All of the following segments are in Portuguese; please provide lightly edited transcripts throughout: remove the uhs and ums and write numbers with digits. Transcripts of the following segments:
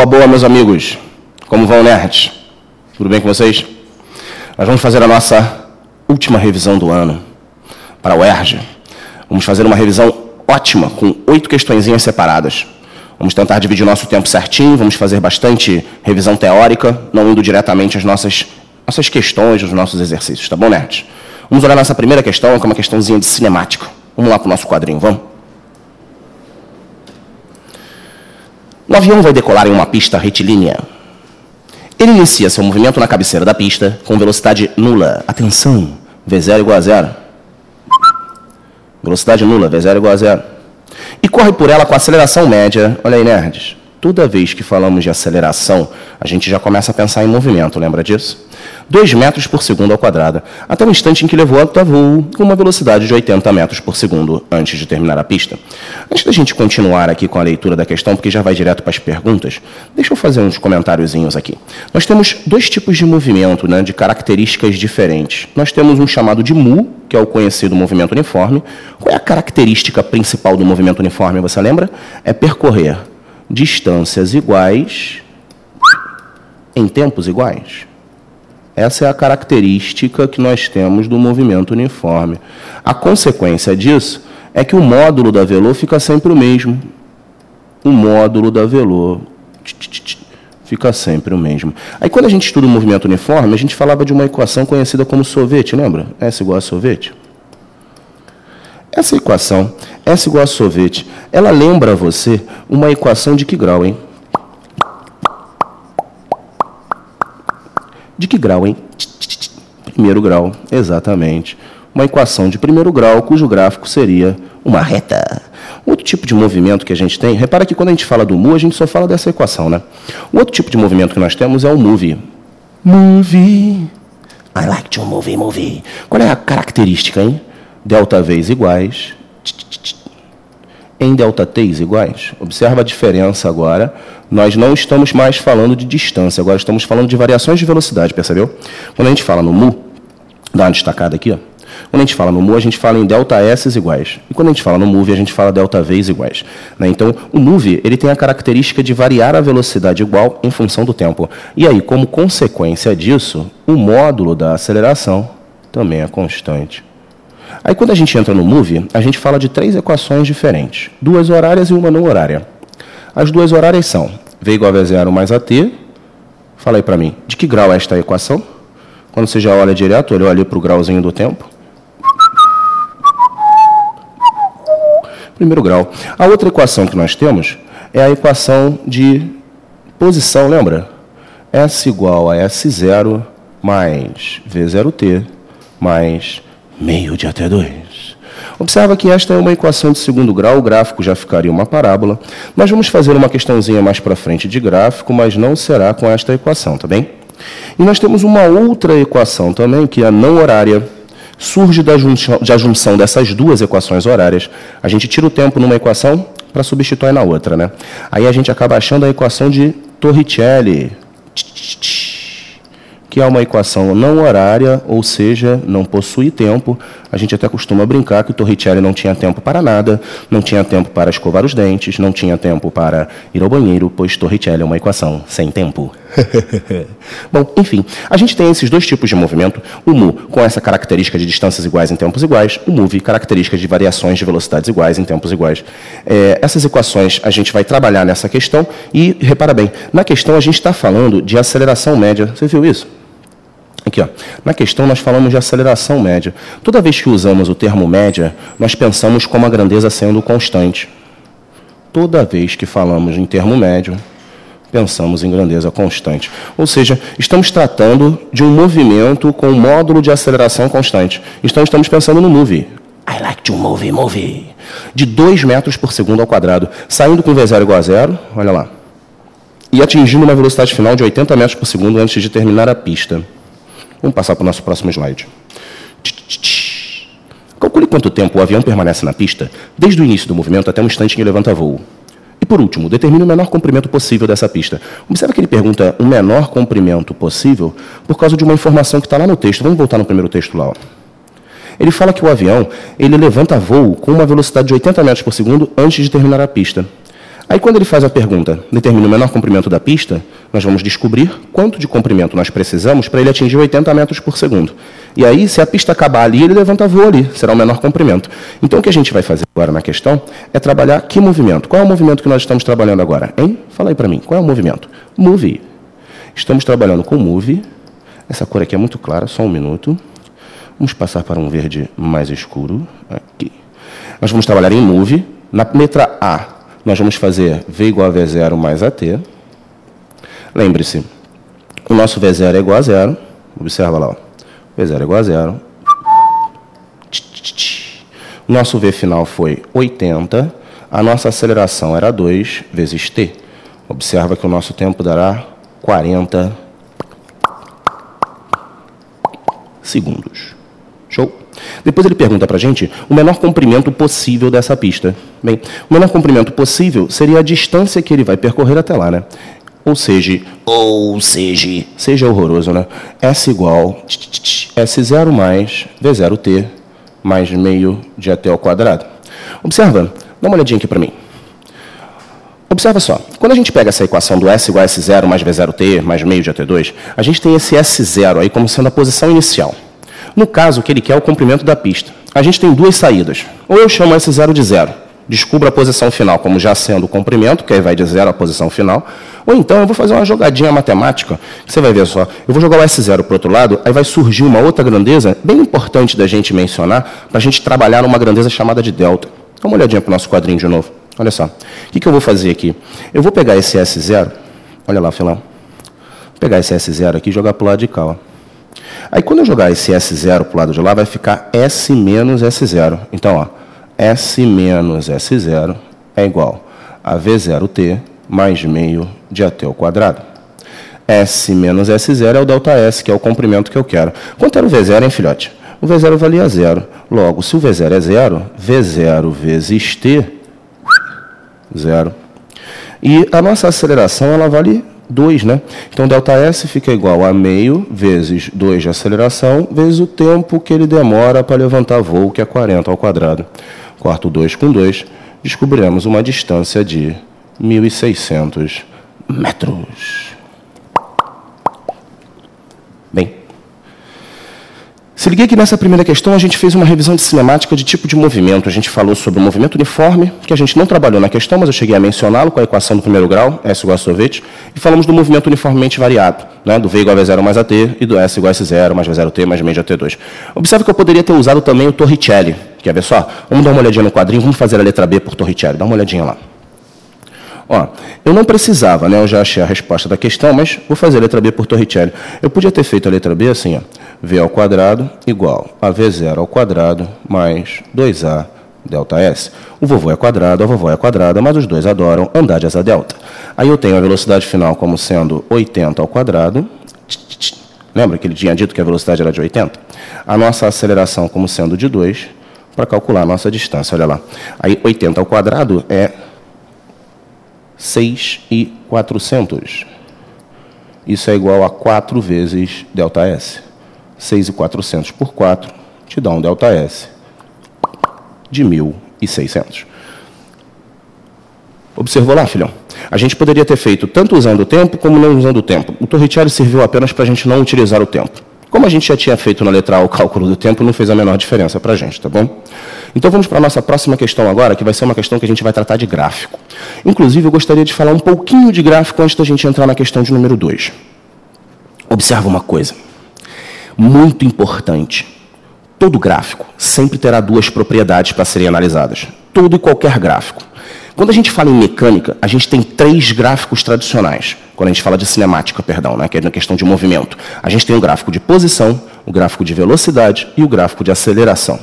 Boa, meus amigos. Como vão, nerds? Tudo bem com vocês? Nós vamos fazer a nossa última revisão do ano para a UERJ. Vamos fazer uma revisão ótima, com 8 questõezinhas separadas. Vamos tentar dividir o nosso tempo certinho, vamos fazer bastante revisão teórica, não indo diretamente às nossas questões, aos nossos exercícios, tá bom, nerds? Vamos olhar a nossa primeira questão, que é uma questãozinha de cinemática. Vamos lá para o nosso quadrinho, vamos? O avião vai decolar em uma pista retilínea. Ele inicia seu movimento na cabeceira da pista com velocidade nula. Atenção, V0 igual a 0. Velocidade nula, V0 igual a 0. E corre por ela com aceleração média. Olha aí, nerds. Toda vez que falamos de aceleração, a gente já começa a pensar em movimento, lembra disso? 2 metros por segundo ao quadrado, até o instante em que levou ao voo com uma velocidade de 80 metros por segundo antes de terminar a pista. Antes da gente continuar aqui com a leitura da questão, porque já vai direto para as perguntas, deixa eu fazer uns comentáriozinhos aqui. Nós temos 2 tipos de movimento, né, de características diferentes. Nós temos um chamado de mu, que é o conhecido movimento uniforme. Qual é a característica principal do movimento uniforme, você lembra? É percorrer distâncias iguais em tempos iguais. Essa é a característica que nós temos do movimento uniforme. A consequência disso é que o módulo da velô fica sempre o mesmo. O módulo da velô fica sempre o mesmo. Aí, quando a gente estuda o movimento uniforme, a gente falava de uma equação conhecida como sorvete, lembra? S igual a sorvete. Essa equação, S igual a sorvete, ela lembra a você uma equação de que grau, hein? De que grau, hein? Primeiro grau, exatamente. Uma equação de primeiro grau, cujo gráfico seria uma reta. Outro tipo de movimento que a gente tem, repara que quando a gente fala do mu, a gente só fala dessa equação, né? O outro tipo de movimento que nós temos é o move. Move. I like to move, move. Qual é a característica, hein? Delta V's iguais. Em delta T's iguais. Observa a diferença agora. Nós não estamos mais falando de distância, agora estamos falando de variações de velocidade, percebeu? Quando a gente fala no mu, dá uma destacada aqui, ó. Quando a gente fala no mu, a gente fala em delta S iguais. E quando a gente fala no move, a gente fala delta V's iguais. Né? Então, o move ele tem a característica de variar a velocidade igual em função do tempo. E aí, como consequência disso, o módulo da aceleração também é constante. Aí, quando a gente entra no move, a gente fala de 3 equações diferentes. 2 horárias e uma não horária. As 2 horárias são V igual a V0 mais AT. Fala aí para mim, de que grau é esta equação? Quando você já olha direto, olhou ali para o grauzinho do tempo. Primeiro grau. A outra equação que nós temos é a equação de posição, lembra? S igual a S0 mais V0T mais meio de AT2. Observa que esta é uma equação de segundo grau, o gráfico já ficaria uma parábola. Nós vamos fazer uma questãozinha mais para frente de gráfico, mas não será com esta equação, tá bem? E nós temos uma outra equação também, que é a não horária. Surge da junção dessas 2 equações horárias. A gente tira o tempo numa equação para substituir na outra, né? Aí a gente acaba achando a equação de Torricelli, que é uma equação não horária, ou seja, não possui tempo. A gente até costuma brincar que o Torricelli não tinha tempo para nada, não tinha tempo para escovar os dentes, não tinha tempo para ir ao banheiro, pois Torricelli é uma equação sem tempo. Bom, enfim, a gente tem esses 2 tipos de movimento, o mu com essa característica de distâncias iguais em tempos iguais, o move características de variações de velocidades iguais em tempos iguais. Essas equações a gente vai trabalhar nessa questão e, repara bem, na questão a gente está falando de aceleração média. Você viu isso? Aqui, ó. Na questão, nós falamos de aceleração média. Toda vez que usamos o termo média, nós pensamos como a grandeza sendo constante. Toda vez que falamos em termo médio, pensamos em grandeza constante. Ou seja, estamos tratando de um movimento com módulo de aceleração constante. Então, estamos pensando no move. I like to move, move. De 2 metros por segundo ao quadrado, saindo com V0 igual a 0, olha lá, e atingindo uma velocidade final de 80 metros por segundo antes de terminar a pista. Vamos passar para o nosso próximo slide. Calcule quanto tempo o avião permanece na pista, desde o início do movimento até o instante em que levanta voo. E, por último, determine o menor comprimento possível dessa pista. Observa que ele pergunta o menor comprimento possível por causa de uma informação que está lá no texto. Vamos voltar no primeiro texto lá. Ó. Ele fala que o avião ele levanta voo com uma velocidade de 80 metros por segundo antes de terminar a pista. Aí, quando ele faz a pergunta, determina o menor comprimento da pista, nós vamos descobrir quanto de comprimento nós precisamos para ele atingir 80 metros por segundo. E aí, se a pista acabar ali, ele levanta voo ali, será o menor comprimento. Então, o que a gente vai fazer agora na questão é trabalhar que movimento? Qual é o movimento que nós estamos trabalhando agora? Hein? Fala aí para mim, qual é o movimento? Move. Estamos trabalhando com move. Essa cor aqui é muito clara, só um minuto. Vamos passar para um verde mais escuro. Aqui. Nós vamos trabalhar em move. Na letra A, nós vamos fazer V igual a V0 mais AT. Lembre-se, o nosso V0 é igual a 0. Observa lá, ó. V0 é igual a 0. O nosso V final foi 80. A nossa aceleração era 2 vezes T. Observa que o nosso tempo dará 40 segundos. Show? Depois ele pergunta para a gente o menor comprimento possível dessa pista. Bem, o menor comprimento possível seria a distância que ele vai percorrer até lá, né? Ou seja, seja horroroso, né? S igual S0 mais V0T mais meio de AT ao quadrado. Observa, dá uma olhadinha aqui para mim. Observa só, quando a gente pega essa equação do S igual a S0 mais V0T mais meio de AT2, a gente tem esse S0 aí como sendo a posição inicial. No caso, o que ele quer é o comprimento da pista. A gente tem duas saídas. Ou eu chamo S0 de 0, descubro a posição final como já sendo o comprimento, que aí vai de 0 à posição final. Ou então eu vou fazer uma jogadinha matemática, que você vai ver só. Eu vou jogar o S0 para o outro lado, aí vai surgir uma outra grandeza, bem importante da gente mencionar, para a gente trabalhar numa grandeza chamada de delta. Dá uma olhadinha para o nosso quadrinho de novo. Olha só. O que eu vou fazer aqui? Eu vou pegar esse S0, olha lá, filão. Vou pegar esse S0 aqui e jogar para o lado de cá, ó. Aí, quando eu jogar esse S0 para o lado de lá, vai ficar S menos S0. Então, ó, S menos S0 é igual a V0T mais meio de AT ao quadrado. S menos S0 é o ΔS, que é o comprimento que eu quero. Quanto era o V0, hein, filhote? O V0 valia 0. Logo, se o V0 é 0, V0 vezes T, 0. E a nossa aceleração, ela vale 2, né? Então, ΔS fica igual a meio vezes 2 de aceleração, vezes o tempo que ele demora para levantar voo, que é 40 ao quadrado. Corto 2 com 2, descobriremos uma distância de 1.600 metros. Bem, se liguei que nessa primeira questão a gente fez uma revisão de cinemática de tipo de movimento. A gente falou sobre o movimento uniforme, que a gente não trabalhou na questão, mas eu cheguei a mencioná-lo com a equação do primeiro grau, S igual a sorvete, e falamos do movimento uniformemente variado, né, do V igual a V0 mais AT e do S igual a S0 mais V0T mais meio de AT2. Observe que eu poderia ter usado também o Torricelli. Quer ver só? Vamos dar uma olhadinha no quadrinho, vamos fazer a letra B por Torricelli. Dá uma olhadinha lá. Ó, eu não precisava, né? Eu já achei a resposta da questão, mas vou fazer a letra B por Torricelli. Eu podia ter feito a letra B assim, ó, V ao quadrado igual a V0 ao quadrado mais 2A ΔS. O vovô é quadrado, a vovó é quadrada, mas os dois adoram andar de asa delta. Aí eu tenho a velocidade final como sendo 80 ao quadrado. Lembra que ele tinha dito que a velocidade era de 80? A nossa aceleração como sendo de 2, para calcular a nossa distância. Olha lá. Aí 80 ao quadrado é 6.400. Isso é igual a 4 vezes ΔS. 6.400 por 4 te dá um ΔS de 1.600. Observou lá, filhão? A gente poderia ter feito tanto usando o tempo como não usando o tempo. O Torricelli serviu apenas para a gente não utilizar o tempo. Como a gente já tinha feito na letra A o cálculo do tempo, não fez a menor diferença para a gente, tá bom? Então vamos para a nossa próxima questão agora, que vai ser uma questão que a gente vai tratar de gráfico. Inclusive, eu gostaria de falar um pouquinho de gráfico antes da gente entrar na questão de número 2. Observa uma coisa. Muito importante. Todo gráfico sempre terá duas propriedades para serem analisadas. Todo e qualquer gráfico. Quando a gente fala em mecânica, a gente tem 3 gráficos tradicionais. Quando a gente fala de cinemática, perdão, né, que é na questão de movimento. A gente tem o gráfico de posição, o gráfico de velocidade e o gráfico de aceleração.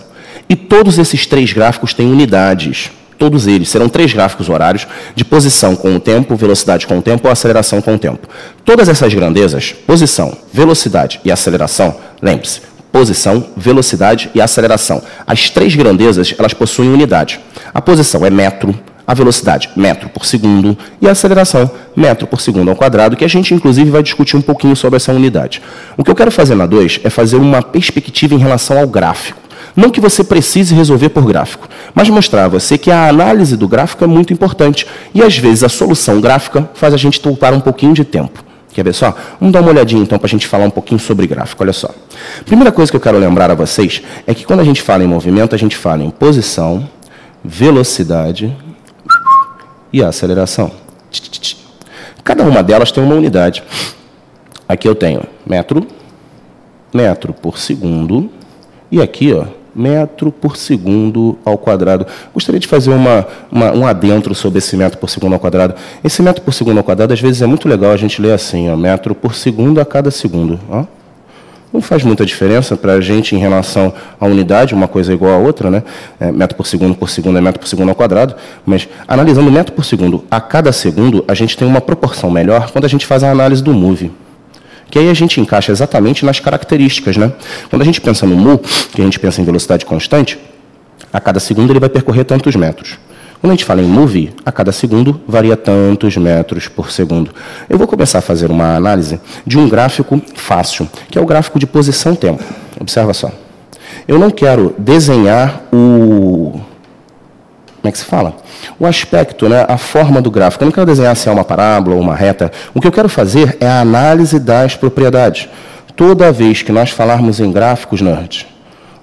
E todos esses 3 gráficos têm unidades. Todos eles serão 3 gráficos horários de posição com o tempo, velocidade com o tempo ou aceleração com o tempo. Todas essas grandezas, posição, velocidade e aceleração, lembre-se, posição, velocidade e aceleração. As 3 grandezas, elas possuem unidade. A posição é metro, a velocidade, metro por segundo, e a aceleração, metro por segundo ao quadrado, que a gente, inclusive, vai discutir um pouquinho sobre essa unidade. O que eu quero fazer na 2 é fazer uma perspectiva em relação ao gráfico. Não que você precise resolver por gráfico, mas mostrar a você que a análise do gráfico é muito importante. E, às vezes, a solução gráfica faz a gente poupar um pouquinho de tempo. Quer ver só? Vamos dar uma olhadinha, então, para a gente falar um pouquinho sobre gráfico. Olha só. Primeira coisa que eu quero lembrar a vocês é que, quando a gente fala em movimento, a gente fala em posição, velocidade e aceleração. Cada uma delas tem uma unidade. Aqui eu tenho metro por segundo, e aqui, ó, metro por segundo ao quadrado. Gostaria de fazer um adentro sobre esse metro por segundo ao quadrado. Esse metro por segundo ao quadrado, às vezes, é muito legal a gente ler assim, ó, metro por segundo a cada segundo. Ó. Não faz muita diferença para a gente em relação à unidade, uma coisa é igual a outra, né? Metro por segundo é metro por segundo ao quadrado, mas analisando metro por segundo a cada segundo, a gente tem uma proporção melhor quando a gente faz a análise do MOVE. Que aí a gente encaixa exatamente nas características, né? Quando a gente pensa no mu, que a gente pensa em velocidade constante, a cada segundo ele vai percorrer tantos metros. Quando a gente fala em move, a cada segundo varia tantos metros por segundo. Eu vou começar a fazer uma análise de um gráfico fácil, que é o gráfico de posição-tempo. Observa só. Eu não quero desenhar o... Como é que se fala? O aspecto, né, a forma do gráfico. Eu não quero desenhar se é uma parábola ou uma reta. O que eu quero fazer é a análise das propriedades. Toda vez que nós falarmos em gráficos, nerds,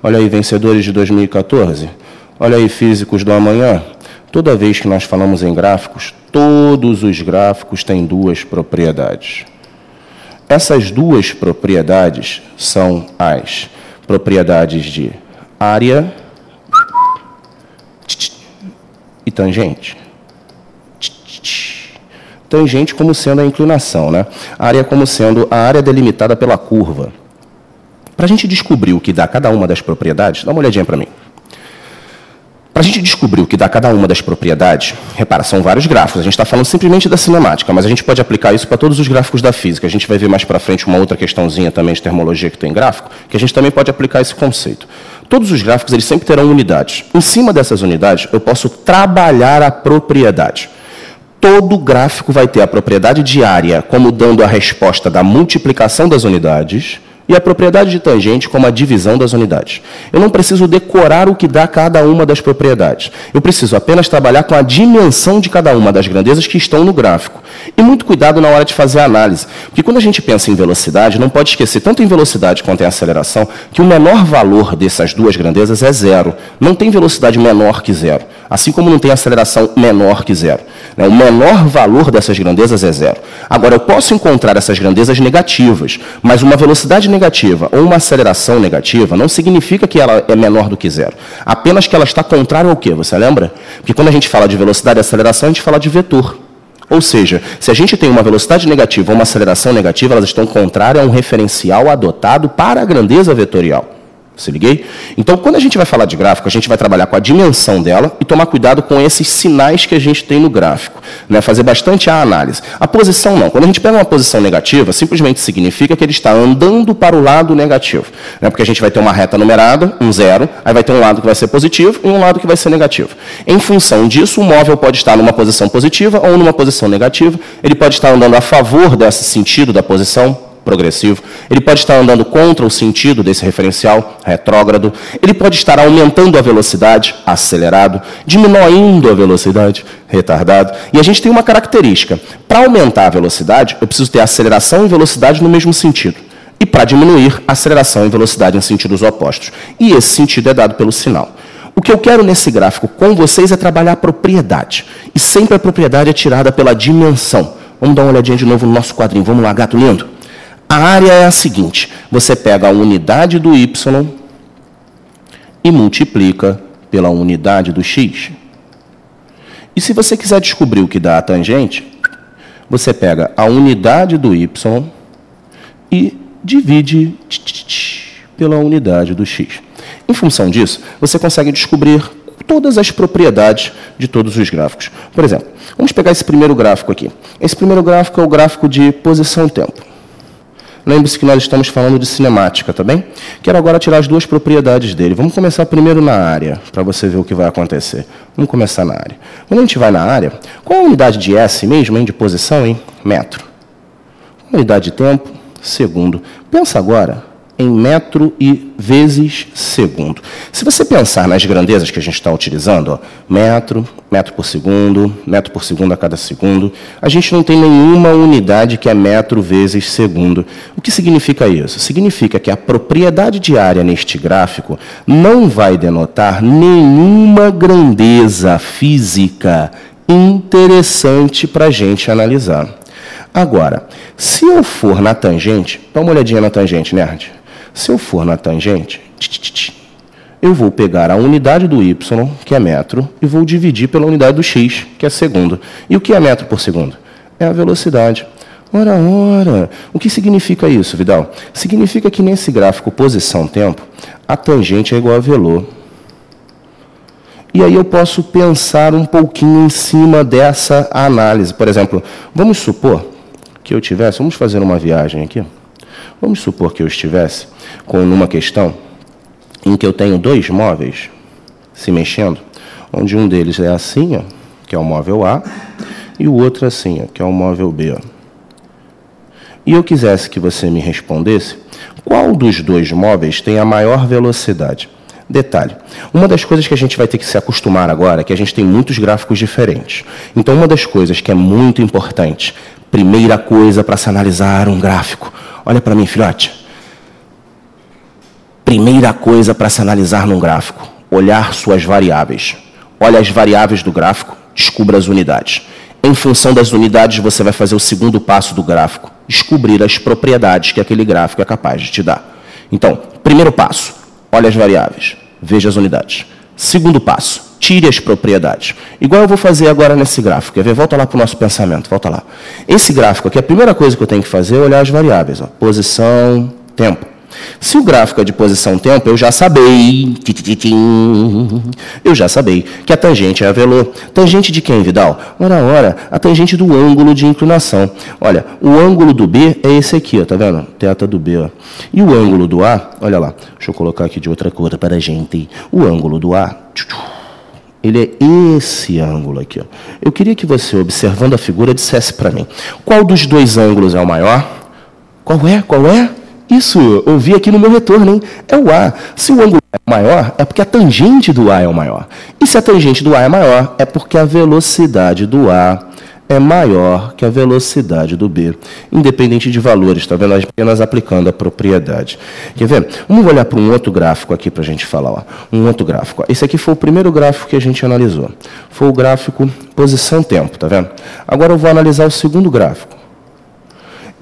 olha aí, vencedores de 2014, olha aí, físicos do amanhã, toda vez que nós falamos em gráficos, todos os gráficos têm duas propriedades. Essas duas propriedades são as propriedades de área e tangente. Tangente como sendo a inclinação, né? Área como sendo a área delimitada pela curva. Para a gente descobrir o que dá cada uma das propriedades, dá uma olhadinha para mim. Para a gente descobrir o que dá cada uma das propriedades, repara, são vários gráficos. A gente está falando simplesmente da cinemática, mas a gente pode aplicar isso para todos os gráficos da física. A gente vai ver mais para frente uma outra questãozinha também de termologia que tem gráfico, que a gente também pode aplicar esse conceito. Todos os gráficos eles sempre terão unidades. Em cima dessas unidades, eu posso trabalhar a propriedade. Todo gráfico vai ter a propriedade de área como dando a resposta da multiplicação das unidades e a propriedade de tangente como a divisão das unidades. Eu não preciso decorar o que dá cada uma das propriedades. Eu preciso apenas trabalhar com a dimensão de cada uma das grandezas que estão no gráfico. E muito cuidado na hora de fazer a análise. Porque quando a gente pensa em velocidade, não pode esquecer, tanto em velocidade quanto em aceleração, que o menor valor dessas duas grandezas é zero. Não tem velocidade menor que zero. Assim como não tem aceleração menor que zero. O menor valor dessas grandezas é zero. Agora, eu posso encontrar essas grandezas negativas, mas uma velocidade negativa ou uma aceleração negativa não significa que ela é menor do que zero. Apenas que ela está contrária ao quê? Você lembra? Porque quando a gente fala de velocidade e aceleração, a gente fala de vetor. Ou seja, se a gente tem uma velocidade negativa ou uma aceleração negativa, elas estão contrárias a um referencial adotado para a grandeza vetorial. Se liguei? Então, quando a gente vai falar de gráfico, a gente vai trabalhar com a dimensão dela e tomar cuidado com esses sinais que a gente tem no gráfico. Né? Fazer bastante a análise. A posição não. Quando a gente pega uma posição negativa, simplesmente significa que ele está andando para o lado negativo. Né? Porque a gente vai ter uma reta numerada, um zero, aí vai ter um lado que vai ser positivo e um lado que vai ser negativo. Em função disso, o móvel pode estar numa posição positiva ou numa posição negativa. Ele pode estar andando a favor desse sentido da posição progressivo, ele pode estar andando contra o sentido desse referencial, retrógrado, ele pode estar aumentando a velocidade, acelerado, diminuindo a velocidade, retardado, e a gente tem uma característica, para aumentar a velocidade, eu preciso ter aceleração e velocidade no mesmo sentido, e para diminuir, aceleração e velocidade em sentidos opostos, e esse sentido é dado pelo sinal. O que eu quero nesse gráfico com vocês é trabalhar a propriedade, e sempre a propriedade é tirada pela dimensão. Vamos dar uma olhadinha de novo no nosso quadrinho, vamos lá, gato lindo? A área é a seguinte, você pega a unidade do y e multiplica pela unidade do x. E se você quiser descobrir o que dá a tangente, você pega a unidade do y e divide pela unidade do x. Em função disso, você consegue descobrir todas as propriedades de todos os gráficos. Por exemplo, vamos pegar esse primeiro gráfico aqui. Esse primeiro gráfico é o gráfico de posição-tempo. Lembre-se que nós estamos falando de cinemática, tá bem? Quero agora tirar as duas propriedades dele. Vamos começar primeiro na área, para você ver o que vai acontecer. Vamos começar na área. Quando a gente vai na área, qual é a unidade de S mesmo, hein, de posição, hein? Metro. Unidade de tempo, segundo. Pensa agora em metro e vezes segundo. Se você pensar nas grandezas que a gente está utilizando, ó, metro, metro por segundo a cada segundo, a gente não tem nenhuma unidade que é metro vezes segundo. O que significa isso? Significa que a propriedade de área neste gráfico não vai denotar nenhuma grandeza física interessante para a gente analisar. Agora, se eu for na tangente, dá uma olhadinha na tangente, nerd. Se eu for na tangente, eu vou pegar a unidade do y, que é metro, e vou dividir pela unidade do x, que é segundo. E o que é metro por segundo? É a velocidade. Ora, ora. O que significa isso, Vidal? Significa que nesse gráfico posição-tempo, a tangente é igual a velô. E aí eu posso pensar um pouquinho em cima dessa análise. Por exemplo, vamos supor que eu tivesse, vamos fazer uma viagem aqui. Vamos supor que eu estivesse numa questão em que eu tenho dois móveis se mexendo, onde um deles é assim, ó, que é o móvel A, e o outro assim, ó, que é o móvel B. Ó. E eu quisesse que você me respondesse qual dos dois móveis tem a maior velocidade. Detalhe, uma das coisas que a gente vai ter que se acostumar agora é que a gente tem muitos gráficos diferentes. Então, uma das coisas que é muito importante, primeira coisa para se analisar um gráfico, olha para mim, filhote. Primeira coisa para se analisar num gráfico, olhar suas variáveis. Olha as variáveis do gráfico, descubra as unidades. Em função das unidades, você vai fazer o segundo passo do gráfico, descobrir as propriedades que aquele gráfico é capaz de te dar. Então, primeiro passo, olha as variáveis, veja as unidades. Segundo passo, tire as propriedades. Igual eu vou fazer agora nesse gráfico. Quer ver? Volta lá para o nosso pensamento, volta lá. Esse gráfico aqui, a primeira coisa que eu tenho que fazer é olhar as variáveis. Ó. Posição, tempo. Se o gráfico é de posição-tempo, eu já sabei que a tangente é a velô. Tangente de quem, Vidal? Ora, a tangente do ângulo de inclinação. Olha, o ângulo do B é esse aqui, ó, tá vendo? Θ do B. Ó. E o ângulo do A, olha lá, deixa eu colocar aqui de outra cor para a gente. O ângulo do A, ele é esse ângulo aqui. Ó. Eu queria que você, observando a figura, dissesse para mim, qual dos dois ângulos é o maior? Qual é? Isso, ouvi aqui no meu retorno, hein? É o A. Se o ângulo é maior, é porque a tangente do A é o maior. E se a tangente do A é maior, é porque a velocidade do A é maior que a velocidade do B. Independente de valores, está vendo? Apenas aplicando a propriedade. Quer ver? Vamos olhar para um outro gráfico aqui para a gente falar. Ó. Um outro gráfico. Esse aqui foi o primeiro gráfico que a gente analisou. Foi o gráfico posição-tempo, tá vendo? Agora eu vou analisar o segundo gráfico.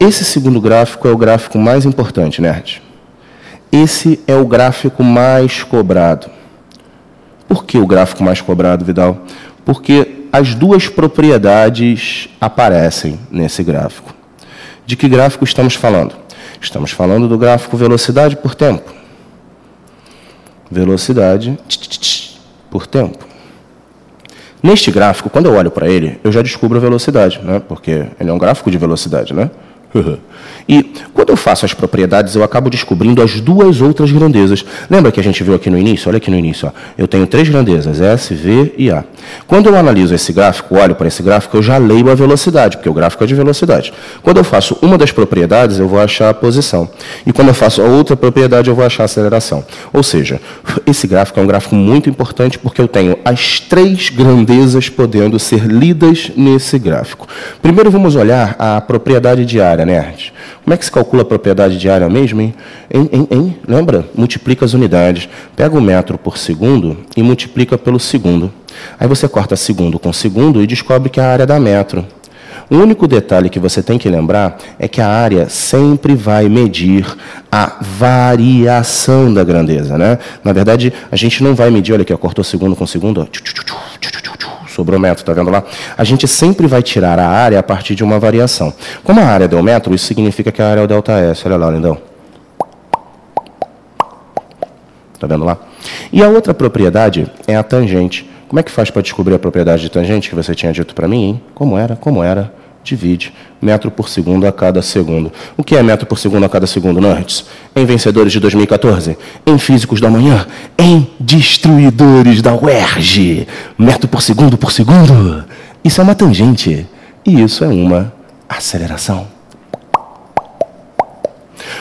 Esse segundo gráfico é o gráfico mais importante, nerd. Esse é o gráfico mais cobrado. Por que o gráfico mais cobrado, Vidal? Porque as duas propriedades aparecem nesse gráfico. De que gráfico estamos falando? Estamos falando do gráfico velocidade por tempo. Velocidade por tempo. Neste gráfico, quando eu olho para ele, eu já descubro a velocidade, né? Porque ele é um gráfico de velocidade, né? E quando eu faço as propriedades, eu acabo descobrindo as duas outras grandezas. Lembra que a gente viu aqui no início? Olha aqui no início. Ó. Eu tenho três grandezas, S, V e A. Quando eu analiso esse gráfico, olho para esse gráfico, eu já leio a velocidade, porque o gráfico é de velocidade. Quando eu faço uma das propriedades, eu vou achar a posição. E quando eu faço a outra propriedade, eu vou achar a aceleração. Ou seja, esse gráfico é um gráfico muito importante, porque eu tenho as três grandezas podendo ser lidas nesse gráfico. Primeiro, vamos olhar a propriedade de área, nerd. Como é que se calcula a propriedade de área mesmo, hein? Lembra? Multiplica as unidades. Pega o metro por segundo e multiplica pelo segundo. Aí você corta segundo com segundo e descobre que a área dá metro. O único detalhe que você tem que lembrar é que a área sempre vai medir a variação da grandeza, né? Na verdade, a gente não vai medir, olha aqui, cortou segundo com segundo, ó. Sobrou metro, está vendo lá? A gente sempre vai tirar a área a partir de uma variação. Como a área deu metro, isso significa que a área é o ΔS. Olha lá, lindão. Está vendo lá? E a outra propriedade é a tangente. Como é que faz para descobrir a propriedade de tangente que você tinha dito para mim, hein? Como era? Divide metro por segundo a cada segundo. O que é metro por segundo a cada segundo, nerds? Em Vencedores de 2014, em Físicos da Manhã, em Destruidores da UERJ. Metro por segundo, isso é uma tangente. E isso é uma aceleração.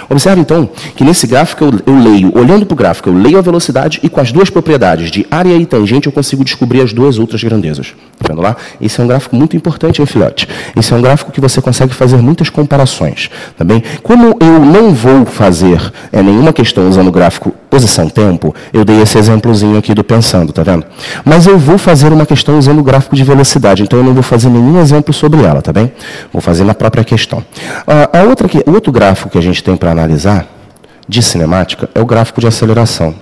Observe, então, que nesse gráfico eu leio, olhando para o gráfico, eu leio a velocidade e com as duas propriedades de área e tangente eu consigo descobrir as duas outras grandezas. Tá vendo lá? Esse é um gráfico muito importante, hein, filhote? Esse é um gráfico que você consegue fazer muitas comparações. Tá bem? Como eu não vou fazer nenhuma questão usando o gráfico posição-tempo, eu dei esse exemplozinho aqui do pensando, tá vendo? Mas eu vou fazer uma questão usando o gráfico de velocidade, então eu não vou fazer nenhum exemplo sobre ela, tá bem? Vou fazer na própria questão. O outro gráfico que a gente tem para analisar de cinemática é o gráfico de aceleração.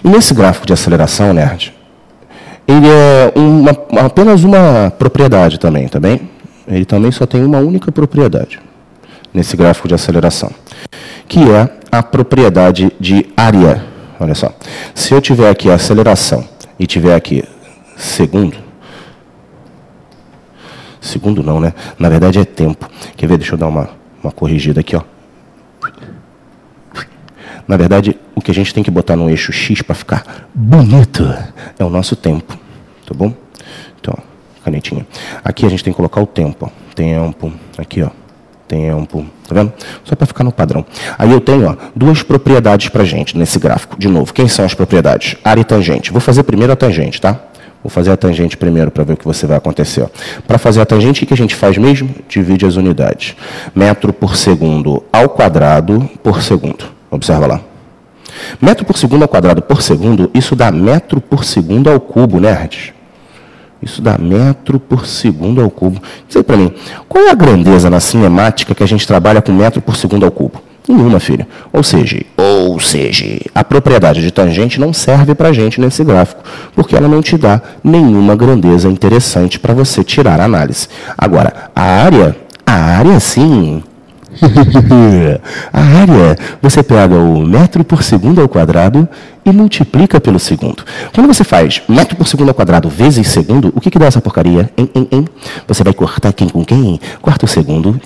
E nesse gráfico de aceleração, nerd, ele é apenas uma propriedade também, tá bem? Ele também só tem uma única propriedade nesse gráfico de aceleração, que é a propriedade de área. Olha só, se eu tiver aqui a aceleração e tiver aqui segundo não, né? Na verdade é tempo. Quer ver? Deixa eu dar uma corrigida aqui, ó. Na verdade, o que a gente tem que botar no eixo X para ficar bonito é o nosso tempo, tá bom? Então, ó, canetinha. Aqui a gente tem que colocar o tempo, ó. Tempo, aqui, ó. Tempo, tá vendo? Só para ficar no padrão. Aí eu tenho, ó, duas propriedades para gente nesse gráfico. De novo, quem são as propriedades? Área e tangente. Vou fazer primeiro a tangente, tá? Vou fazer a tangente primeiro para ver o que vai acontecer. Para fazer a tangente, o que a gente faz mesmo? Divide as unidades. Metro por segundo ao quadrado por segundo. Observa lá. Metro por segundo ao quadrado por segundo, isso dá metro por segundo ao cubo, nerds. Isso dá metro por segundo ao cubo. Diz aí para mim, qual é a grandeza na cinemática que a gente trabalha com metro por segundo ao cubo? Nenhuma, filha. Ou seja, a propriedade de tangente não serve para a gente nesse gráfico, porque ela não te dá nenhuma grandeza interessante para você tirar a análise. Agora, a área sim. A área, você pega o metro por segundo ao quadrado e multiplica pelo segundo. Quando você faz metro por segundo ao quadrado vezes segundo, o que dá essa porcaria? Você vai cortar quem com quem? Corta o segundo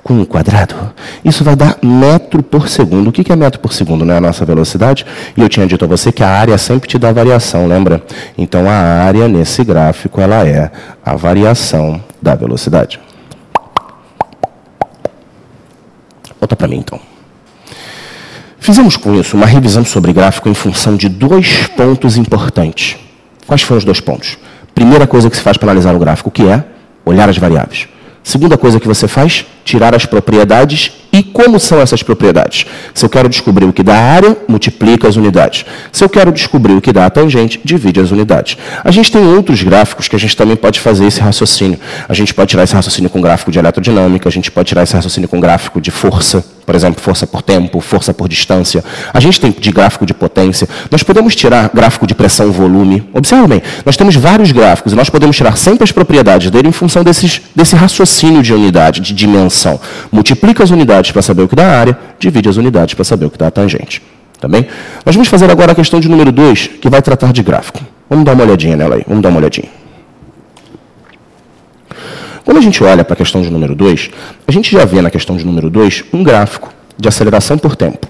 com o quadrado. Isso vai dar metro por segundo. O que é metro por segundo? Não é a nossa velocidade? E eu tinha dito a você que a área sempre te dá variação, lembra? Então a área nesse gráfico ela é a variação da velocidade. Volta para mim, então. Fizemos com isso uma revisão sobre gráfico em função de dois pontos importantes. Quais foram os dois pontos? Primeira coisa que se faz para analisar o gráfico, que é olhar as variáveis. Segunda coisa que você faz, tirar as propriedades. E como são essas propriedades? Se eu quero descobrir o que dá a área, multiplica as unidades. Se eu quero descobrir o que dá a tangente, divide as unidades. A gente tem outros gráficos que a gente também pode fazer esse raciocínio. A gente pode tirar esse raciocínio com gráfico de eletrodinâmica, a gente pode tirar esse raciocínio com gráfico de força, por exemplo, força por tempo, força por distância. A gente tem de gráfico de potência. Nós podemos tirar gráfico de pressão-volume. Observe bem, nós temos vários gráficos e nós podemos tirar sempre as propriedades dele em função desse raciocínio de unidade, de dimensão. Multiplica as unidades para saber o que dá a área, divide as unidades para saber o que dá a tangente. Tá bem? Nós vamos fazer agora a questão de número 2, que vai tratar de gráfico. Vamos dar uma olhadinha nela aí. Vamos dar uma olhadinha. Quando a gente olha para a questão de número 2, a gente já vê na questão de número 2 um gráfico de aceleração por tempo.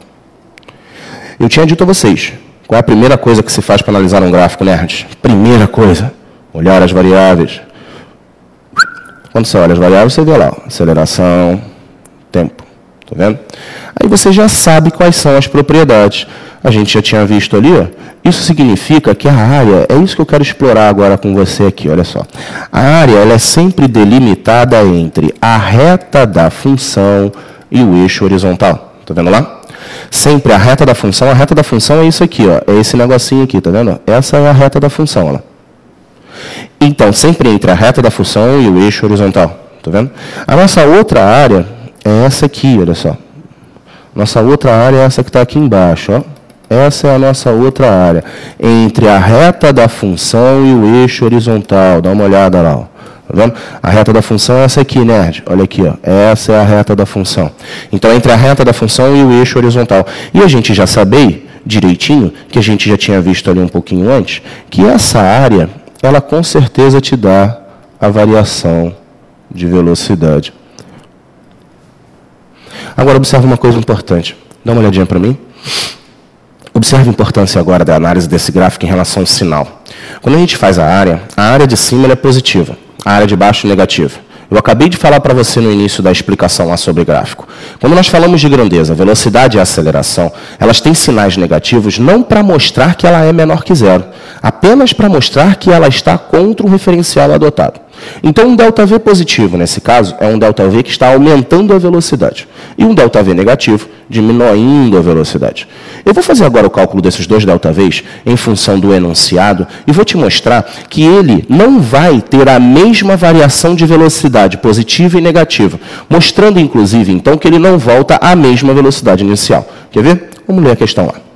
Eu tinha dito a vocês, qual é a primeira coisa que se faz para analisar um gráfico, nerds? Primeira coisa, olhar as variáveis. Quando você olha as variáveis, você vê lá, aceleração, tempo. Tá vendo? Aí você já sabe quais são as propriedades. A gente já tinha visto ali, ó. Isso significa que a área, é isso que eu quero explorar agora com você aqui, olha só. A área ela é sempre delimitada entre a reta da função e o eixo horizontal. Tá vendo lá? Sempre a reta da função é isso aqui, ó. É esse negocinho aqui, tá vendo? Essa é a reta da função, ó. Então, sempre entre a reta da função e o eixo horizontal. Tá vendo? A nossa outra área é essa aqui, olha só. Nossa outra área é essa que está aqui embaixo, ó. Essa é a nossa outra área. Entre a reta da função e o eixo horizontal. Dá uma olhada lá, ó. Tá vendo? A reta da função é essa aqui, nerd. Olha aqui, ó. Essa é a reta da função. Então, entre a reta da função e o eixo horizontal. E a gente já sabe direitinho, que a gente já tinha visto ali um pouquinho antes, que essa área, ela com certeza te dá a variação de velocidade. Agora, observe uma coisa importante. Dá uma olhadinha para mim. Observe a importância agora da análise desse gráfico em relação ao sinal. Quando a gente faz a área de cima ela é positiva, a área de baixo é negativa. Eu acabei de falar para você no início da explicação lá sobre gráfico. Quando nós falamos de grandeza, velocidade e aceleração, elas têm sinais negativos não para mostrar que ela é menor que zero, apenas para mostrar que ela está contra o referencial adotado. Então, um ΔV positivo, nesse caso, é um ΔV que está aumentando a velocidade. E um ΔV negativo, diminuindo a velocidade. Eu vou fazer agora o cálculo desses dois ΔVs em função do enunciado e vou te mostrar que ele não vai ter a mesma variação de velocidade positiva e negativa, mostrando, inclusive, então, que ele não volta à mesma velocidade inicial. Quer ver? Vamos ler a questão lá.